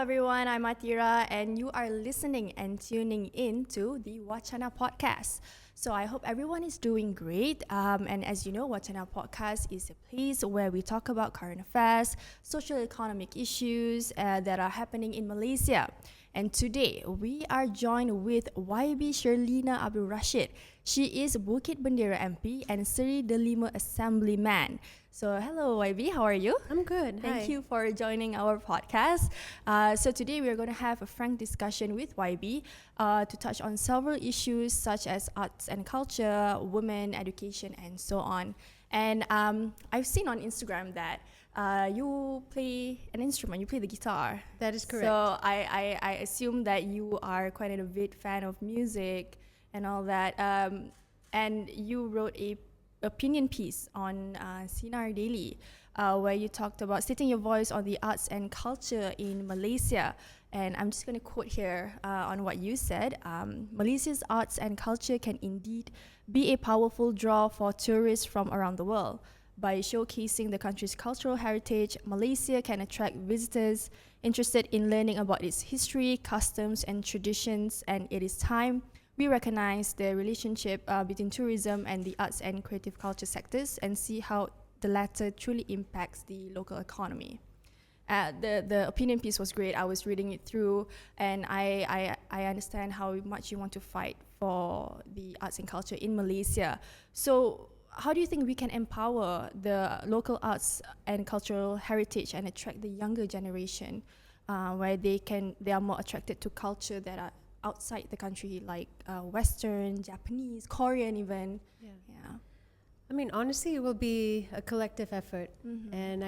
everyone. I'm Athira, and you are listening and tuning in to the Wacana Podcast. So I hope everyone is doing great. And as you know, Wacana Podcast is a place where we talk about current affairs, social economic issues that are happening in Malaysia. And today we are joined with YB Syerleena Abdul Rashid. She is Bukit Bendera MP and Seri Delima Assemblyman. So hello YB, how are you? I'm good. Thank Hi. you for joining our podcast. So today we are going to have a frank discussion with YB to touch on several issues such as arts and culture, women, education, and so on. And I've seen on Instagram that you play an instrument, you play the guitar. That is correct. So I assume that you are quite an avid fan of music and all that. And you wrote a opinion piece on Sinar Daily where you talked about stating your voice on the arts and culture in Malaysia. And I'm just going to quote here on what you said. Malaysia's arts and culture can indeed be a powerful draw for tourists from around the world. By showcasing the country's cultural heritage, Malaysia can attract visitors interested in learning about its history, customs, and traditions. And it is time we recognize the relationship between tourism and the arts and creative culture sectors and see how the latter truly impacts the local economy. The opinion piece was great. I was reading it through, and I understand how much you want to fight for the arts and culture in Malaysia. So how do you think we can empower the local arts and cultural heritage and attract the younger generation where they are more attracted to culture that are outside the country, like Western, Japanese, Korean even? Yeah. Yeah. I mean, honestly, it will be a collective effort, and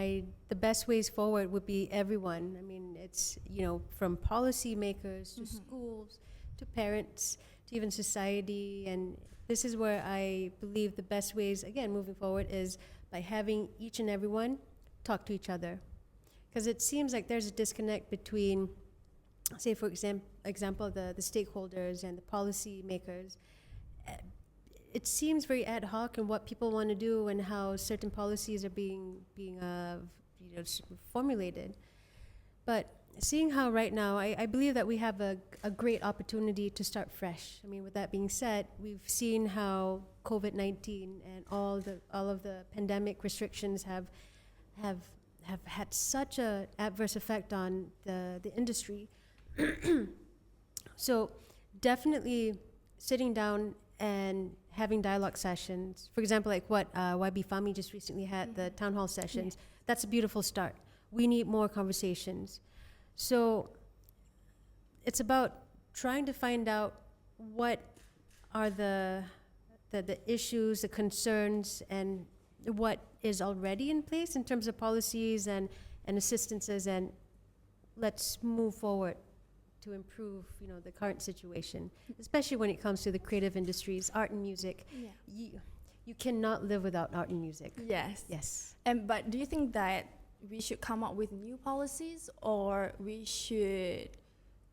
the best ways forward would be everyone. I mean, it's from policymakers to schools to parents to even society, and this is where I believe the best ways, again, moving forward, is by having each and everyone talk to each other, because it seems like there's a disconnect between, say, for example, the stakeholders and the policy makers. It seems very ad hoc in what people want to do and how certain policies are being formulated. But seeing how right now, I believe that we have a great opportunity to start fresh. I mean, with that being said, we've seen how COVID-19 and all of the pandemic restrictions have had such an adverse effect on the industry. So definitely sitting down and having dialogue sessions, for example, like what YB Fami just recently had, the town hall sessions, that's a beautiful start. We need more conversations. So it's about trying to find out what are the issues, the concerns, and what is already in place in terms of policies and assistances, and let's move forward to improve, the current situation, especially when it comes to the creative industries, art and music. Yeah. You cannot live without art and music. Yes. Yes. But do you think that we should come up with new policies, or we should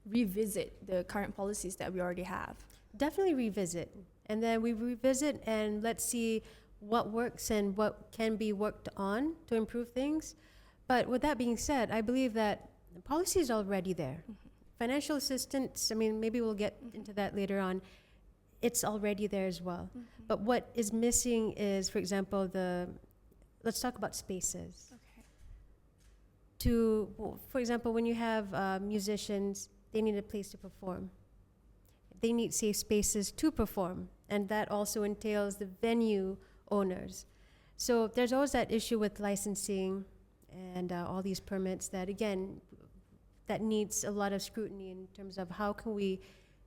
revisit the current policies that we already have? Definitely revisit. And then we revisit and let's see what works and what can be worked on to improve things. But with that being said, I believe that the policy is already there. Financial assistance, I mean, maybe we'll get into that later on. It's already there as well. But what is missing is, for example, let's talk about spaces. Okay. For example, when you have musicians, they need a place to perform. They need safe spaces to perform. And that also entails the venue owners. So there's always that issue with licensing and all these permits that, again, that needs a lot of scrutiny in terms of how can we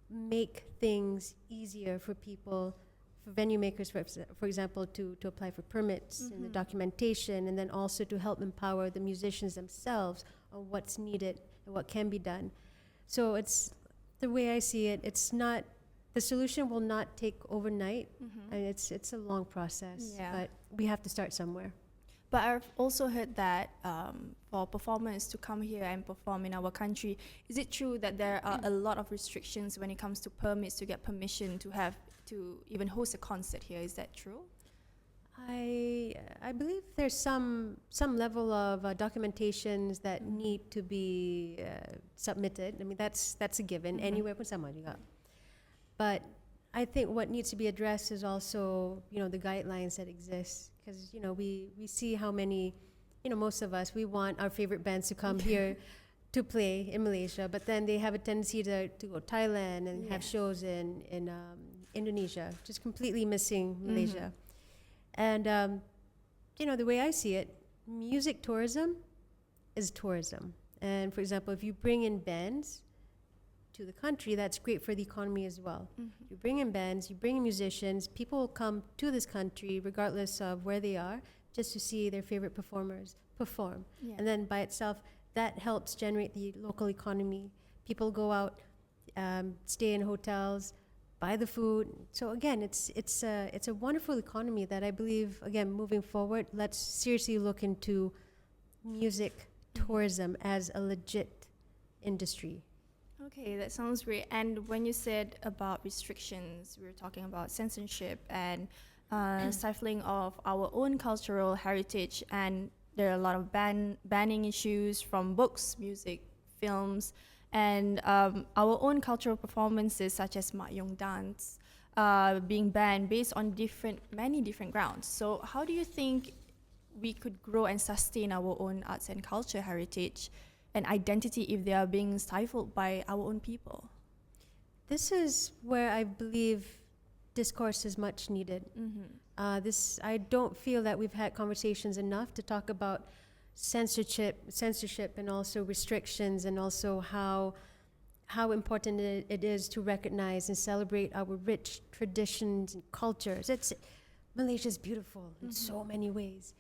make things easier for people, for venue makers, for example, to apply for permits and the documentation, and then also to help empower the musicians themselves on what's needed and what can be done. So it's the way I see it. It's not, the solution will not take overnight, and it's a long process. Yeah. But we have to start somewhere. But I've also heard that for performers to come here and perform in our country, is it true that there are a lot of restrictions when it comes to permits to get permission to even host a concert here? Is that true? I believe there's some level of documentations that need to be submitted. I mean, that's a given. Anywhere pun sama juga. But I think what needs to be addressed is also, the guidelines that exist. Because, we see how many, most of us, we want our favorite bands to come here to play in Malaysia, but then they have a tendency to go Thailand and have shows in Indonesia, just completely missing Malaysia. And, the way I see it, music tourism is tourism. And for example, if you bring in bands to the country, that's great for the economy as well. You bring in bands, you bring in musicians, people will come to this country regardless of where they are, just to see their favorite performers perform. And then by itself, that helps generate the local economy. People go out, stay in hotels, buy the food. So again, it's a wonderful economy that I believe, again, moving forward, let's seriously look into music tourism as a legit industry. Okay, that sounds great. And when you said about restrictions, we were talking about censorship and stifling of our own cultural heritage, and there are a lot of banning issues from books, music, films, and our own cultural performances such as Mak Yong dance being banned based on many different grounds. So how do you think we could grow and sustain our own arts and culture heritage and identity if they are being stifled by our own people? This is where I believe discourse is much needed. I don't feel that we've had conversations enough to talk about censorship and also restrictions, and also how important it is to recognize and celebrate our rich traditions and cultures. Malaysia's beautiful in so many ways.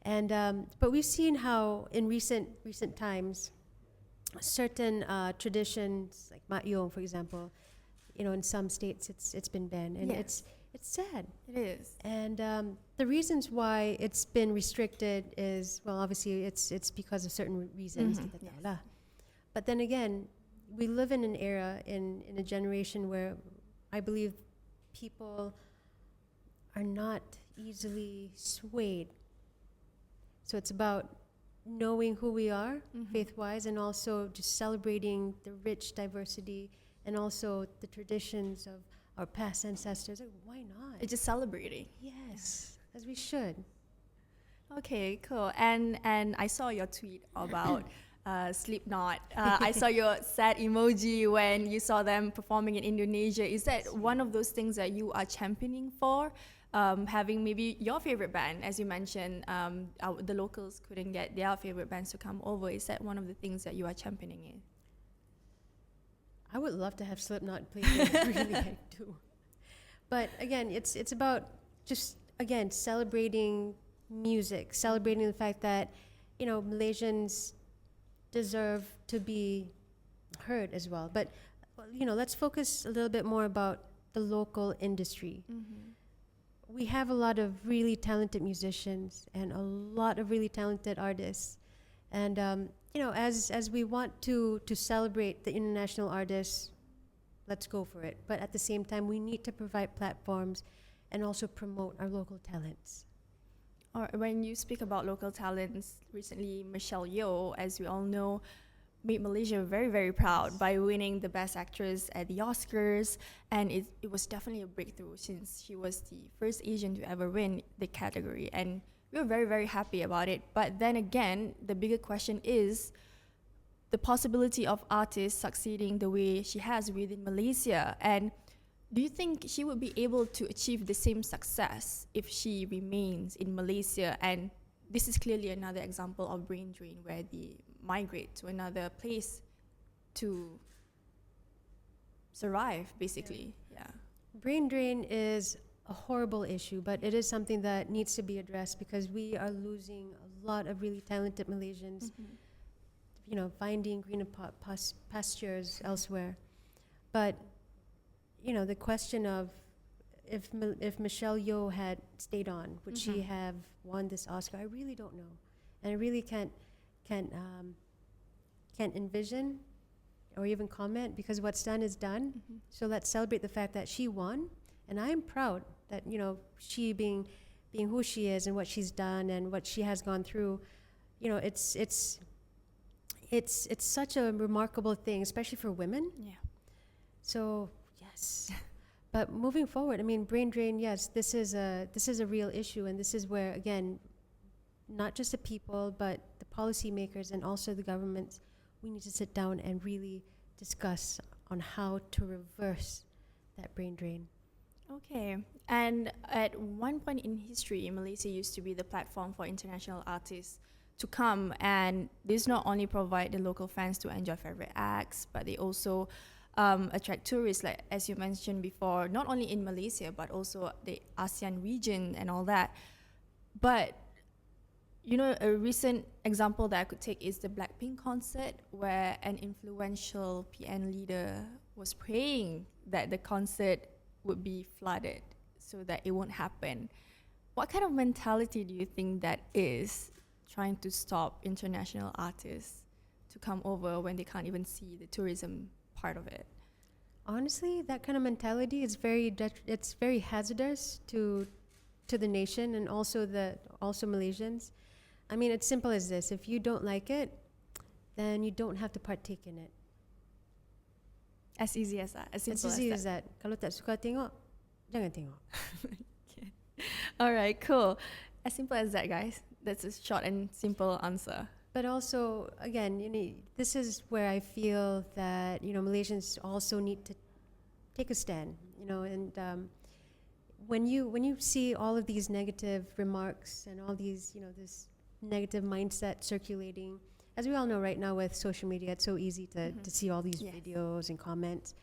And but we've seen how in recent times, certain traditions like Mak Yong, for example, in some states it's been banned, and it's sad. It is. And the reasons why it's been restricted is, well, obviously it's because of certain reasons. But then again, we live in an era, in a generation where I believe people are not easily swayed. So it's about knowing who we are faith-wise, and also just celebrating the rich diversity and also the traditions of our past ancestors. Like, why not? It's just celebrating. Yes, as we should. Okay, cool. And I saw your tweet about Slipknot. I saw your sad emoji when you saw them performing in Indonesia. Is that one of those things that you are championing for? Having maybe your favorite band, as you mentioned, the locals couldn't get their favorite bands to come over. Is that one of the things that you are championing in? I would love to have Slipknot play there. Really, I do. But again, it's about just, again, celebrating music, celebrating the fact that, Malaysians deserve to be heard as well. But, let's focus a little bit more about the local industry. We have a lot of really talented musicians and a lot of really talented artists. And, as we want to celebrate the international artists, let's go for it. But at the same time, we need to provide platforms and also promote our local talents. Or when you speak about local talents, recently Michelle Yeoh, as we all know, made Malaysia very, very proud by winning the Best Actress at the Oscars. And it was definitely a breakthrough, since she was the first Asian to ever win the category. And we were very, very happy about it. But then again, the bigger question is the possibility of artists succeeding the way she has within Malaysia. And do you think she would be able to achieve the same success if she remains in Malaysia? And this is clearly another example of brain drain, where they migrate to another place to survive, basically. Brain drain is a horrible issue, but it is something that needs to be addressed, because we are losing a lot of really talented Malaysians, finding greener pastures elsewhere. But, the question of if Michelle Yeoh had stayed on, would she have won this Oscar? I really don't know. And I really can't envision or even comment, because what's done is done. So let's celebrate the fact that she won, and I am proud that she being being who she is and what she's done and what she has gone through, it's such a remarkable thing, especially for women. Yeah. So yes, but moving forward, I mean, brain drain. Yes, this is a real issue, and this is where, again, not just the people, but the policymakers and also the governments, we need to sit down and really discuss on how to reverse that brain drain. Okay. And at one point in history, Malaysia used to be the platform for international artists to come, and this not only provide the local fans to enjoy favorite acts, but they also attract tourists, like as you mentioned before, not only in Malaysia but also the ASEAN region and all that. But a recent example that I could take is the Blackpink concert, where an influential PN leader was praying that the concert would be flooded so that it won't happen. What kind of mentality do you think that is, trying to stop international artists to come over when they can't even see the tourism part of it? Honestly, that kind of mentality is it's very hazardous to the nation and also Malaysians. I mean, it's simple as this: if you don't like it, then you don't have to partake in it. As easy as that. As simple as easy as that. Kalau tak suka tengok, jangan tengok. Okay. All right, cool. As simple as that, guys. That's a short and simple answer. But also, again, this is where I feel that Malaysians also need to take a stand. And when you see all of these negative remarks and all these this negative mindset circulating, as we all know right now with social media, it's so easy to see all these videos and comments.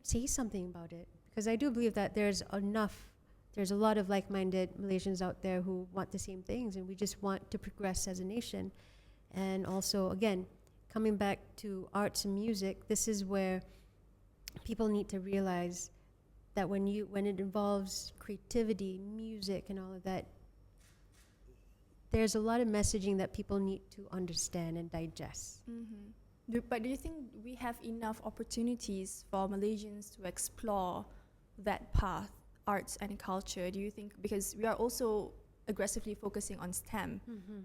Say something about it, because I do believe that there's a lot of like-minded Malaysians out there who want the same things, and we just want to progress as a nation. And also, again, coming back to arts and music, this is where people need to realize that when it involves creativity, music, and all of that, there's a lot of messaging that people need to understand and digest. Mm-hmm. But do you think we have enough opportunities for Malaysians to explore that path, arts and culture? Do you think, because we are also aggressively focusing on STEM,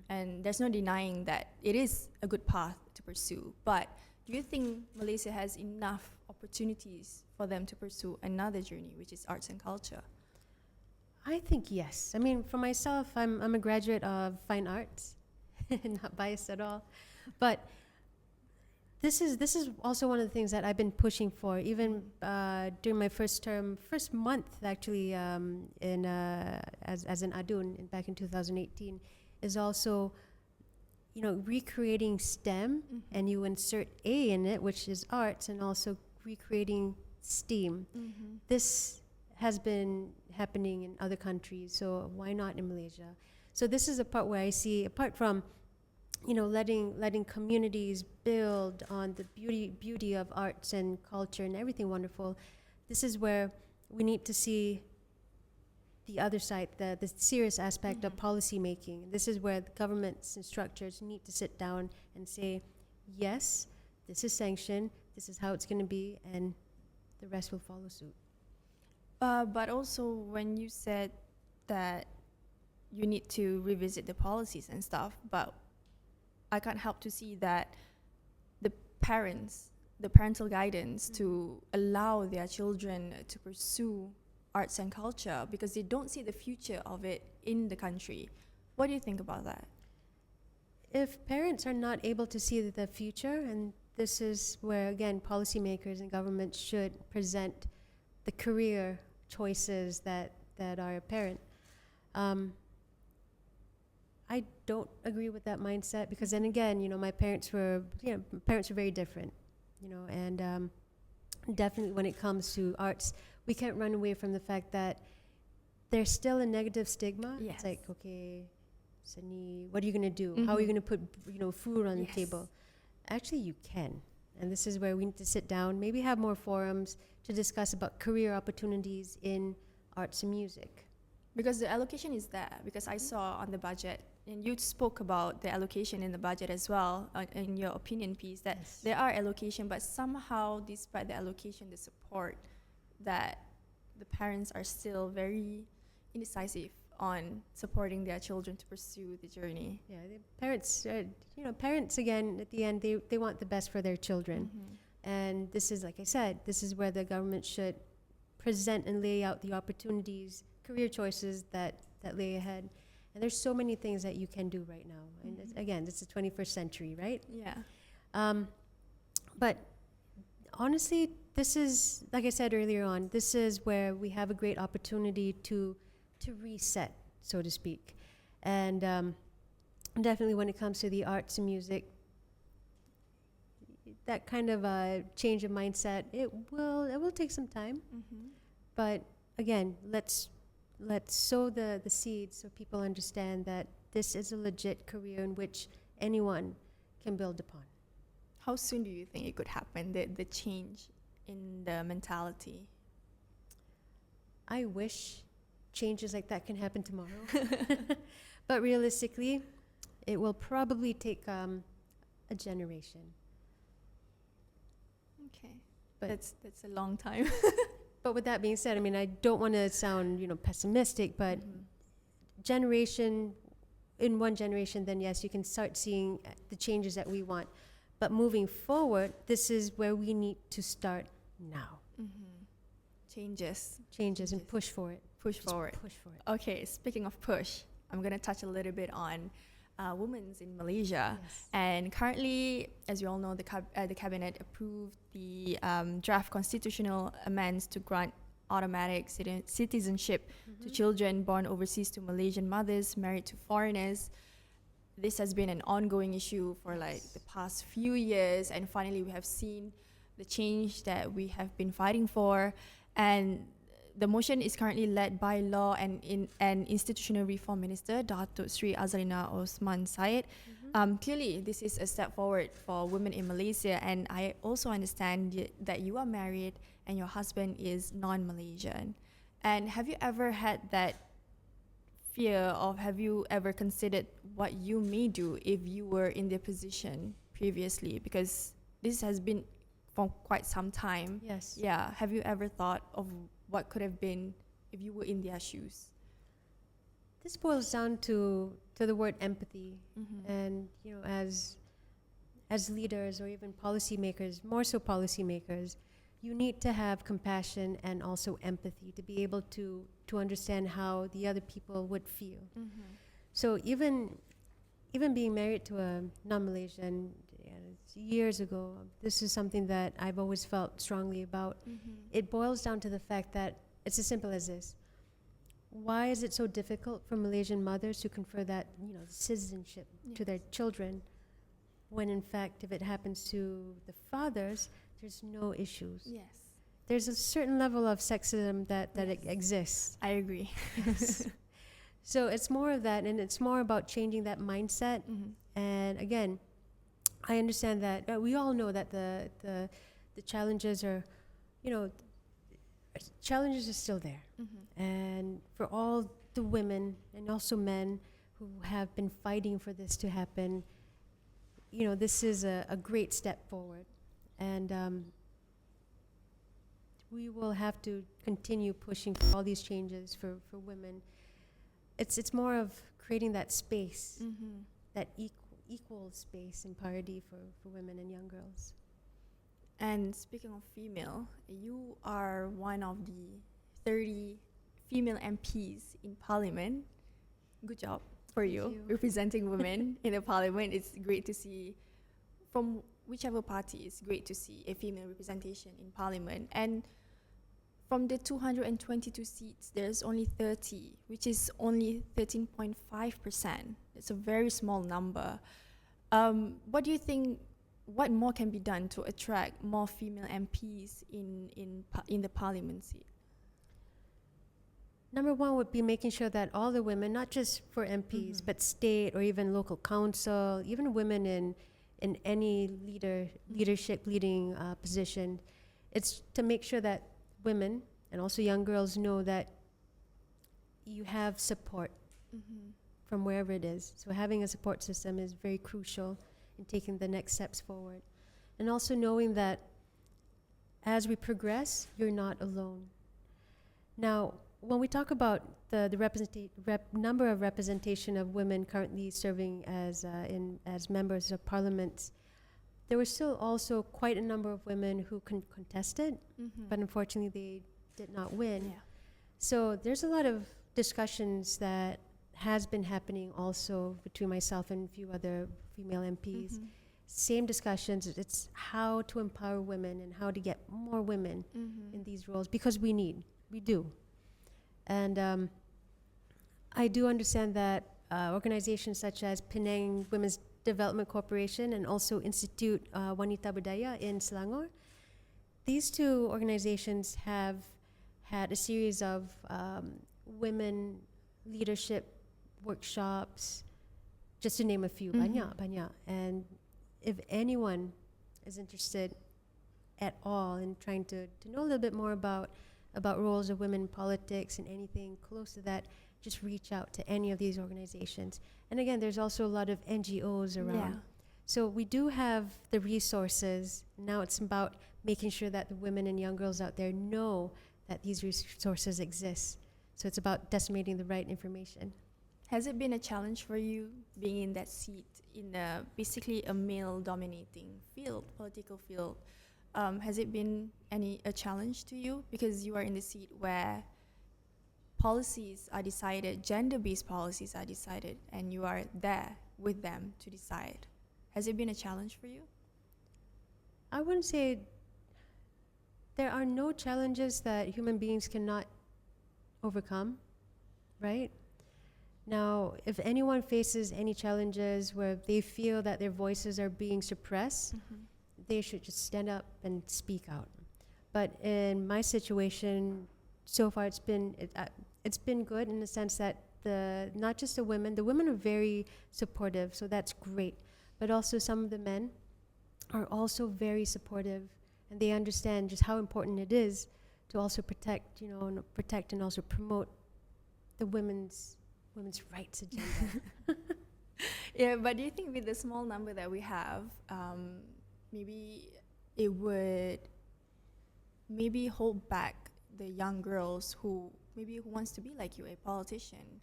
and there's no denying that it is a good path to pursue, but do you think Malaysia has enough opportunities for them to pursue another journey, which is arts and culture? I think yes. I mean, for myself, I'm a graduate of fine arts, not biased at all, but this is also one of the things that I've been pushing for, even during my first month actually, as an adun back in 2018, is also recreating STEM, and you insert A in it, which is arts, and also recreating STEAM. This has been happening in other countries, so why not in Malaysia? So this is a part where I see, apart from letting communities build on the beauty of arts and culture and everything wonderful, this is where we need to see the other side, the serious aspect of policy making. This is where the governments and structures need to sit down and say, yes, this is sanctioned, this is how it's going to be, and the rest will follow suit. But also, when you said that you need to revisit the policies and stuff, but I can't help to see that the parental guidance to allow their children to pursue arts and culture, because they don't see the future of it in the country. What do you think about that? If parents are not able to see the future, and this is where, again, policymakers and governments should present the career choices that are apparent. I don't agree with that mindset, because then again, my parents were very different, and definitely when it comes to arts, we can't run away from the fact that there's still a negative stigma. Yes. It's like, okay, Seni, what are you going to do? How are you going to put food on the table? Actually, you can. And this is where we need to sit down, maybe have more forums to discuss about career opportunities in arts and music. Because the allocation is there, because I saw on the budget, and you spoke about the allocation in the budget as well, in your opinion piece, that there are allocation, but somehow, despite the allocation, the support, that the parents are still very indecisive on supporting their children to pursue the journey. Yeah, the parents, parents again, at the end, they want the best for their children. And this is, like I said, this is where the government should present and lay out the opportunities, career choices that lay ahead. And there's so many things that you can do right now. And again, this is the 21st century, right? Yeah. But honestly, this is, like I said earlier on, this is where we have a great opportunity to reset, so to speak. And definitely when it comes to the arts and music, that kind of change of mindset, it will take some time. But again, let's sow the seeds so people understand that this is a legit career in which anyone can build upon. How soon do you think it could happen, the change in the mentality? I wish changes like that can happen tomorrow. But realistically, it will probably take a generation. Okay. But That's a long time. But with that being said, I mean, I don't want to sound, pessimistic, but in one generation, then yes, you can start seeing the changes that we want. But moving forward, this is where we need to start now. Changes and push for it. Push forward. Push for it. Okay, speaking of push, I'm going to touch a little bit on women in Malaysia. Yes. And currently, as you all know, the cabinet approved the draft constitutional amendments to grant automatic citizenship to children born overseas to Malaysian mothers married to foreigners. This has been an ongoing issue for the past few years, and finally we have seen the change that we have been fighting for. And the motion is currently led by Law and Institutional Reform Minister Datuk Sri Syerleena Osman Syed. Clearly, this is a step forward for women in Malaysia, and I also understand that you are married and your husband is non-Malaysian. And have you ever had that fear, of have you ever considered what you may do if you were in their position previously? Because this has been for quite some time. Yes. Yeah. Have you ever thought of what could have been if you were in their shoes? This boils down to the word empathy. And, as leaders or even policymakers, more so policymakers, you need to have compassion and also empathy to be able to understand how the other people would feel. So even being married to a non-Malaysian years ago, this is something that I've always felt strongly about. It boils down to the fact that it's as simple as this. Why is it so difficult for Malaysian mothers to confer that, citizenship to their children, when in fact, if it happens to the fathers, there's no issues? Yes. There's a certain level of sexism that exists. I agree. So it's more of that, and it's more about changing that mindset. And again, I understand that we all know that the challenges are, challenges are still there. And for all the women and also men who have been fighting for this to happen, this is a great step forward. And we will have to continue pushing for all these changes for women. It's more of creating that space, that equal space and parity for women and young girls. And speaking of female, you are one of the 30 female MPs in Parliament. Good job for you representing women in the Parliament. It's great to see, from whichever party, it's great to see a female representation in Parliament. And from the 222 seats, there's only 30, which is only 13.5%. It's a very small number. What do you think, what more can be done to attract more female MPs in the Parliament seat? Number one would be making sure that all the women, not just for MPs, but state or even local council, even women in any leadership leading position, it's to make sure that women and also young girls know that you have support from wherever it is. So having a support system is very crucial in taking the next steps forward. And also knowing that as we progress, you're not alone. Now, when we talk about the number of representation of women currently serving as members of parliaments, there were still also quite a number of women who contested, but unfortunately they did not win. Yeah. So there's a lot of discussions that has been happening also between myself and a few other female MPs. Same discussions. It's how to empower women and how to get more women in these roles, because we do. And I do understand that organizations such as Penang Women's Development Corporation and also Institute Wanita Berdaya in Selangor, these two organizations have had a series of women leadership workshops, just to name a few, banyak. And if anyone is interested at all in trying to know a little bit more about roles of women in politics and anything close to that, just reach out to any of these organizations. And again, there's also a lot of NGOs around. Yeah. So we do have the resources. Now it's about making sure that the women and young girls out there know that these resources exist. So it's about disseminating the right information. Has it been a challenge for you being in that seat in basically a male-dominating political field? Has it been a challenge to you because you are in the seat where policies are decided, gender-based policies are decided, and you are there with them to decide? Has it been a challenge for you? I wouldn't say there are no challenges that human beings cannot overcome, right? Now, if anyone faces any challenges where they feel that their voices are being suppressed, they should just stand up and speak out. But in my situation, so far it's been good in the sense that not just the women are very supportive, so that's great. But also some of the men are also very supportive, and they understand just how important it is to also protect and also promote the women's rights agenda. Yeah, but do you think with the small number that we have, maybe it would hold back the young girls who wants to be like you, a politician,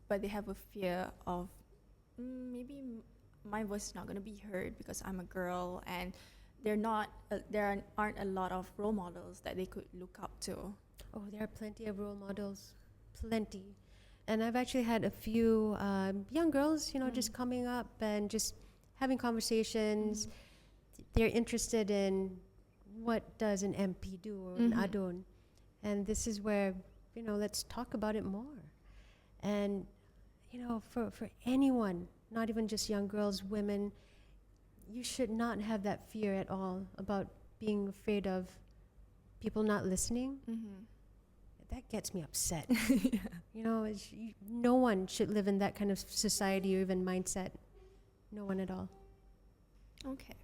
but they have a fear of maybe my voice is not going to be heard because I'm a girl, and there aren't a lot of role models that they could look up to. Oh, there are plenty of role models, plenty. And I've actually had a few young girls, just coming up and just having conversations. They're interested in what does an MP do or an adon. And this is where, let's talk about it more. And, for anyone, not even just young girls, women, you should not have that fear at all about being afraid of people not listening. That gets me upset. No one should live in that kind of society or even mindset. No one at all. Okay.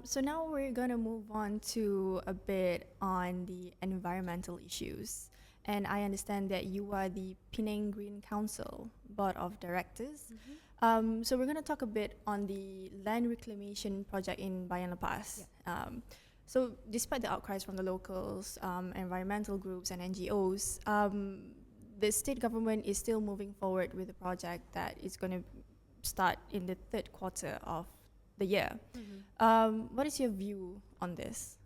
So now we're going to move on to a bit on the environmental issues. And I understand that you are the Penang Green Council Board of Directors. So we're going to talk a bit on the land reclamation project in Bayan Lepas. Yeah. So despite the outcries from the locals, environmental groups and NGOs, the state government is still moving forward with the project that is going to start in the third quarter of the year. What is your view on this?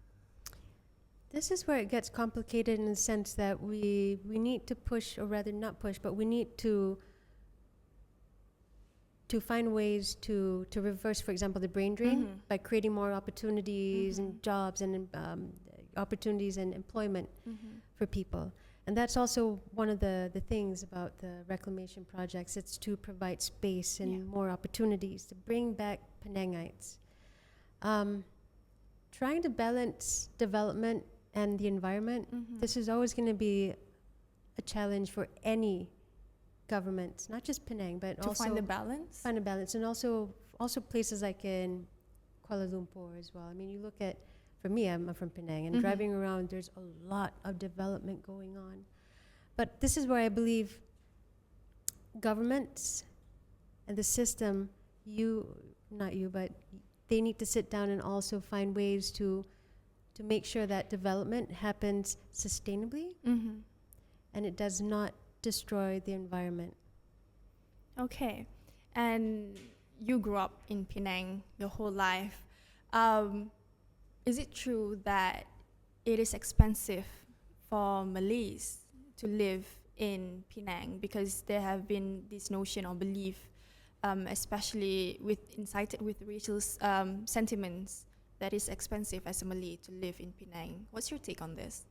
This is where it gets complicated in the sense that we need to push, or rather not push, but we need to find ways to reverse, for example, the brain drain by creating more opportunities and jobs and opportunities and employment for people. And that's also one of the things about the reclamation projects. It's to provide space and more opportunities to bring back Penangites. Trying to balance development and the environment, this is always going to be a challenge for any government, not just Penang, but to also find a balance. Find a balance, and also places like in Kuala Lumpur as well. I mean, you look at, for me, I'm from Penang, and driving around, there's a lot of development going on. But this is where I believe governments and the system, but they need to sit down and also find ways to make sure that development happens sustainably and it does not destroy the environment. Okay. And you grew up in Penang your whole life. Is it true that it is expensive for Malays to live in Penang? Because there have been this notion or belief, especially incited with racial sentiments, that it's expensive as a Malay to live in Penang. What's your take on this?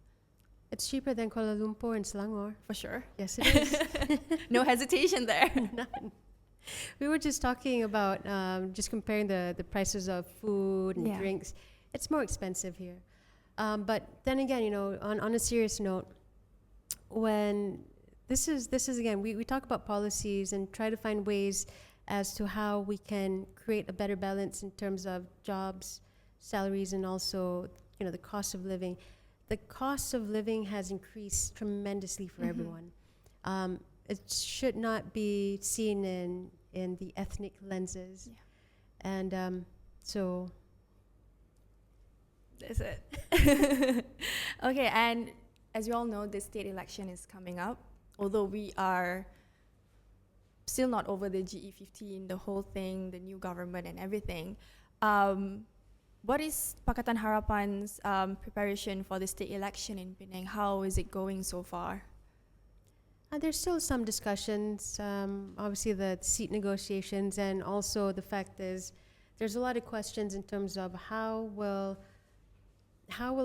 It's cheaper than Kuala Lumpur and Selangor. For sure. Yes, it is. No hesitation there. None. We were just talking about just comparing the prices of food and drinks. It's more expensive here. But then again, on a serious note, when this is again, we talk about policies and try to find ways as to how we can create a better balance in terms of jobs, salaries, and also, the cost of living. The cost of living has increased tremendously for everyone. It should not be seen in the ethnic lenses. Yeah. And so... That's it. Okay, and as you all know, the state election is coming up. Although we are still not over the GE15, the whole thing, the new government and everything. What is Pakatan Harapan's preparation for the state election in Penang? How is it going so far? There's still some discussions, obviously the seat negotiations, and also the fact is there's a lot of questions in terms of how will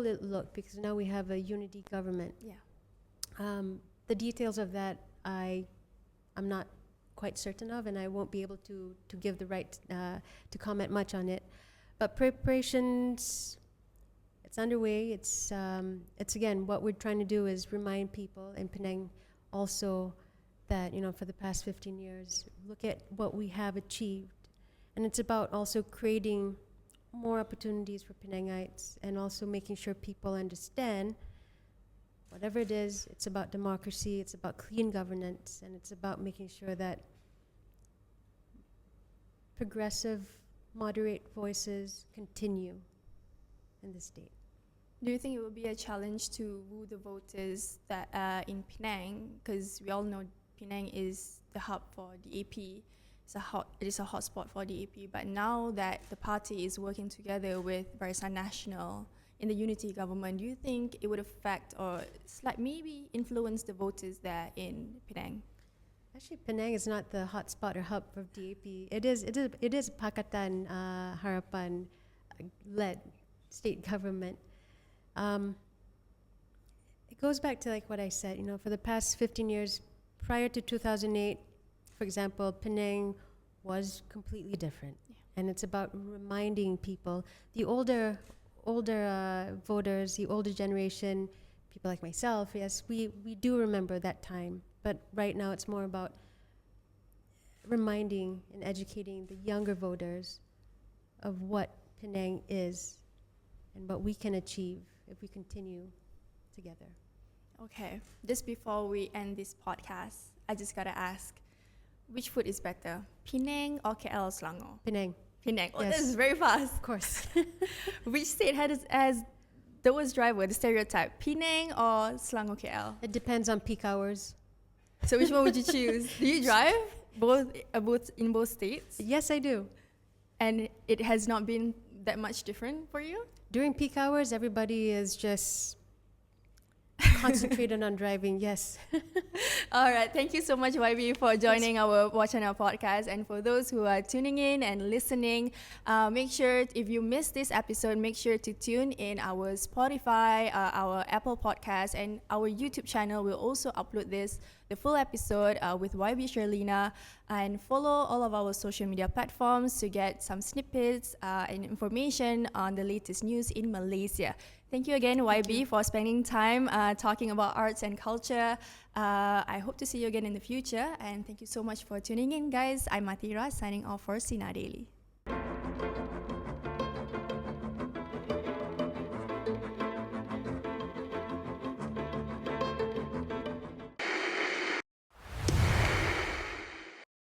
it look, because now we have a unity government. Yeah. The details of that I'm not quite certain of, and I won't be able to give the right to comment much on it. But preparations, it's underway. It's again, what we're trying to do is remind people in Penang also that, for the past 15 years, look at what we have achieved. And it's about also creating more opportunities for Penangites and also making sure people understand whatever it is, it's about democracy, it's about clean governance, and it's about making sure that progressive, moderate voices continue in the state. Do you think it will be a challenge to woo the voters that in Penang? Because we all know Penang is the hub for DAP. It is a hotspot for DAP. But now that the party is working together with Barisan Nasional in the unity government, do you think it would affect or maybe influence the voters there in Penang? Actually, Penang is not the hotspot or hub of DAP. It is Pakatan Harapan led state government. It goes back to like what I said, for the past 15 years, prior to 2008, for example, Penang was completely different. Yeah. And it's about reminding people, the older voters, the older generation, people like myself, yes, we do remember that time. But right now it's more about reminding and educating the younger voters of what Penang is and what we can achieve if we continue together. Okay, just before we end this podcast, I just gotta ask, which food is better, Penang or KL Selangor? Penang. Penang. Oh, yes. This is very fast. Of course. Which state has the worst driver, the stereotype, Penang or Selangor KL? It depends on peak hours. So which one would you choose? Do you drive both in both states? Yes, I do. And it has not been that much different for you? During peak hours, everybody is just concentrated on driving, yes. All right. Thank you so much, YB, for joining our Wacana Podcast. And for those who are tuning in and listening, make sure, if you missed this episode, make sure to tune in our Spotify, our Apple Podcast, and our YouTube channel. We'll also upload the full episode with YB Syerleena, and follow all of our social media platforms to get some snippets and information on the latest news in Malaysia. Thank you again, YB, for spending time talking about arts and culture. I hope to see you again in the future. And thank you so much for tuning in, guys. I'm Athira, signing off for Sinar Daily.